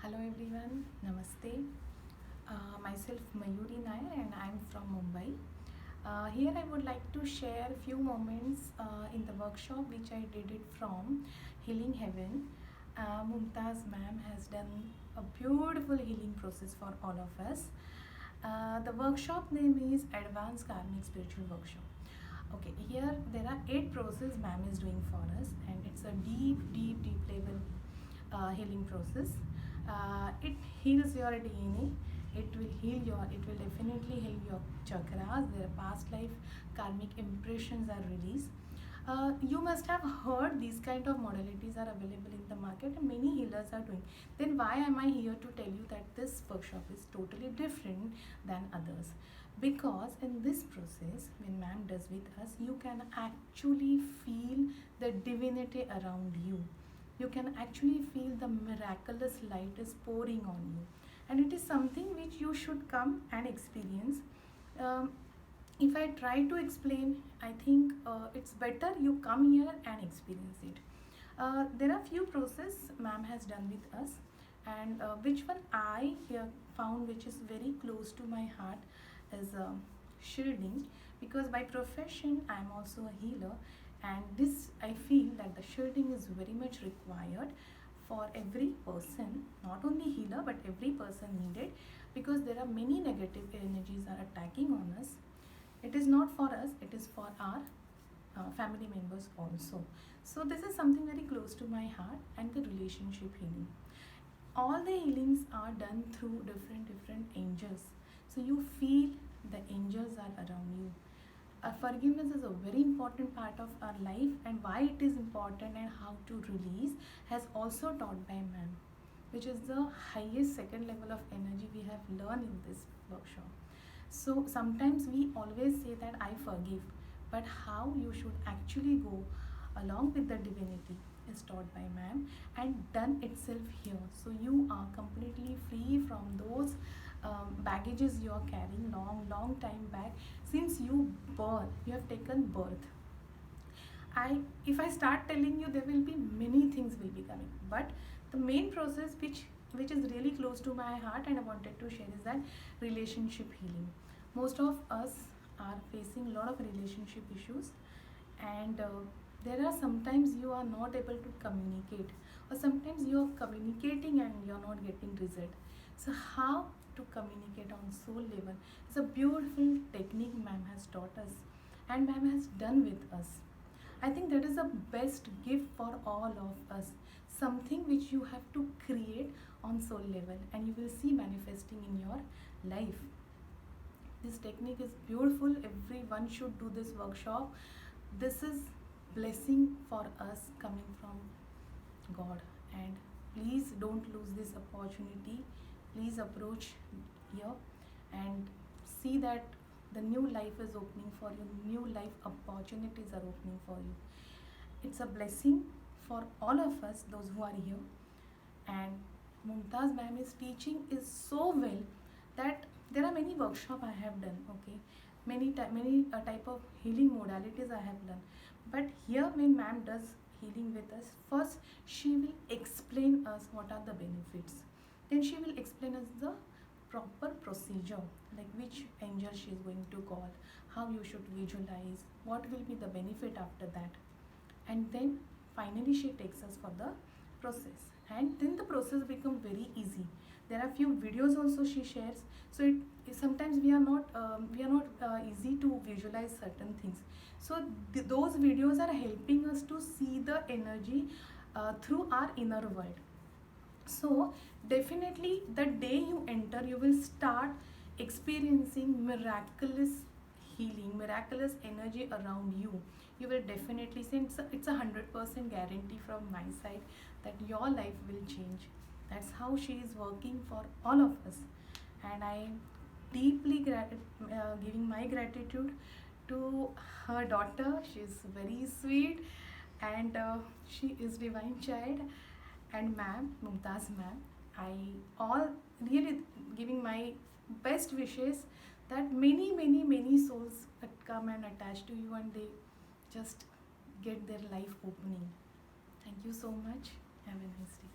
Hello everyone, Namaste. Myself Mayuri Nair and I'm from Mumbai. Here I would like to share a few moments in the workshop which I did it from Healing Heaven. Mumtaz ma'am has done a beautiful healing process for all of us. The workshop name is Advanced Karmic Spiritual Workshop. Okay, here there are 8 processes ma'am is doing for us, and it's a deep level healing process. It heals your DNA. It will definitely heal your chakras. Their past life karmic impressions are released. You must have heard these kind of modalities are available in the market and many healers are doing. Then why am I here to tell you that this workshop is totally different than others? Because in this process, when ma'am does with us, you can actually feel the divinity around you. You can actually feel the miraculous light is pouring on you, and it is something which you should come and experience. um, if I try to explain, I think it's better you come here and experience it. There are few process ma'am has done with us, and which one I found which is very close to my heart is shielding, because by profession I am also a healer, and this I feel that the shielding is very much required for every person, not only healer but every person needed, because there are many negative energies are attacking on us. It is not for us, it is for our family members also. So this is something very close to my heart. And the relationship healing, all the healings are done through different angels, so you feel the angels are around you. Forgiveness is a very important part of our life, and why it is important and how to release has also taught by man, which is the highest second level of energy we have learned in this workshop. So sometimes we always say that I forgive, but how you should actually go along with the divinity is taught by man and done itself here. So you are completely free from those baggages you are carrying long time back. Since you have taken birth. If I start telling you, there will be many things will be coming, but the main process which is really close to my heart and I wanted to share is that relationship healing. Most of us are facing a lot of relationship issues, and there are sometimes you are not able to communicate, or sometimes you are communicating and you are not getting result. So how to communicate on soul level is a beautiful technique ma'am has taught us and ma'am has done with us. I think that is the best gift for all of us, something which you have to create on soul level and you will see manifesting in your life. This technique is beautiful. Everyone should do this workshop. This is blessing for us coming from God, and please don't lose this opportunity. Please approach here and see that the new life is opening for you, new life opportunities are opening for you. It's a blessing for all of us, those who are here. And Mumtaz ma'am is teaching is so well that there are many workshop I have done. Okay, many type of healing modalities I have done, but here when ma'am does healing with us, first she will explain us what are the benefits, then she will explain us the proper procedure, like which angel she is going to call, how you should visualize, what will be the benefit after that, and then finally she takes us for the process, and then the process become very easy. There are few videos also she shares, so sometimes we are not easy to visualize certain things. So those videos are helping us to see the energy through our inner world. So definitely the day you enter, you will start experiencing miraculous healing, miraculous energy around you. You will definitely see, it's a 100% guarantee from my side that your life will change. That's how she is working for all of us, and I deeply giving my gratitude to her daughter. She is very sweet, and she is divine child. And ma'am, Mumtaz ma'am, I all really giving my best wishes that many souls come and attach to you and they just get their life opening. Thank you so much. Have a nice day.